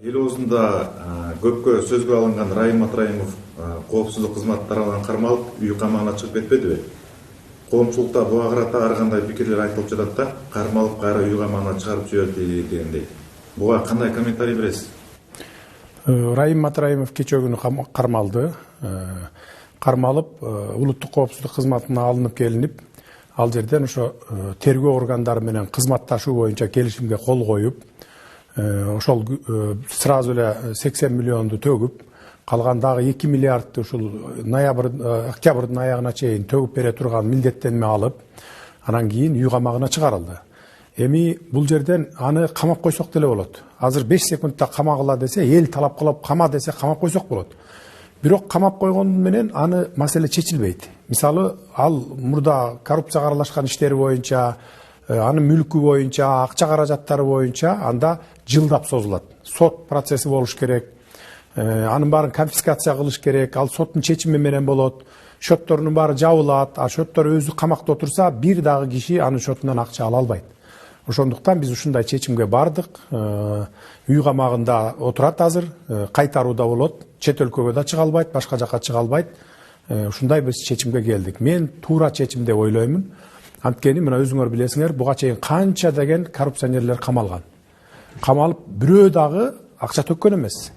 Ел аузында көпкө сөзгө алынган Райым Атраимов коопсуздук кызматы тарабынан кармалып, үй камагына чыгып кетпедиби? Коомчулукта буга карата ар кандай пикирлер айтылып жатат да, кармалып кайра үй камагына чыгарып жиберди дегендей. Буга кандай комментарий бересиз? Райым Атраимов кече күнү кармалды. Кармалып, улуттук коопсуздук кызматына алынып келинип, ал жерден ошо тергөө органдары менен кызматташуу боюнча келишимге кол коюп, ошол сразу эле 80 миллионду төгүп, калган дагы 2 миллиардты ушул октябрдын аягына чейин төгүп бере турган милдеттенме алып, анан кийин үй камагына чыгарылды. Эми бул жерден аны камап койсок деле болот. Азыр 5 секундта камагыла десе, эл талап кылып кама десе камап койсок болот. Бирок камап койгондун менен аны маселе чечилбейт. Мисалы, ал мурда коррупцияга аралашкан иштери боюнча, анын мүлкү боюнча, акча каражаттары боюнча анда жылдап созулат. Сот процесси болуш керек. Анын баарын конфискация кылыш керек. Ал соттун чечими менен болот. Шотторунун баары жабылат. А шоттор өзү камакта отурса, бир дагы киши анын шотунан акча ала албайт. Ошондуктан биз ушундай чечимге бардык. Үй камагында отурат азыр, кайтарууда болот. Чет өлкөгө да чыга албайт, башка жакка чыга албайт. Ушундай биз чечимге келдик. Мен туура чечим деп ойлоймун. Анткени мына өзүңөр билесиңер, буга чейин канча деген коррупционерлер камалган. Камалып бирөө дагы акча төккөн эмес.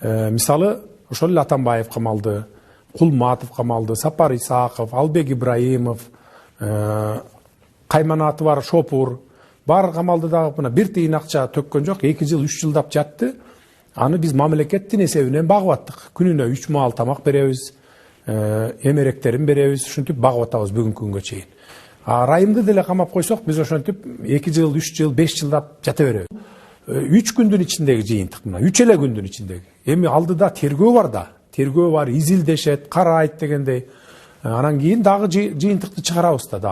Мисалы, ошол эле Атамбаев камалды, Кулматов камалды, Сапар Исаков, Албек Ибраимов, кайманаты бар Шопур, бар камалды дагы мына бир тиын акча төккөн жок, 2 жыл, 3 жылдап жатты. Аны биз мамлекеттин эсебинен багып аттык. Күнүнө 3 маал тамак беребиз, эмеректерин беребиз, ушинтип багып атабыз бүгүнкү күнгө чейин. Райымды деле камап койсок, биз ошентип 2 жыл, 3 жыл, 5 жылдап жата беребиз. 3 күндүн ичиндеги жыйынтык мына, 3 эле күндүн ичиндеги. Эми алдыда тергөө бар да, тергөө бар, изилдешет, карайт дегендей. Анан кийин дагы жыйынтыкты чыгарабыз да дагы.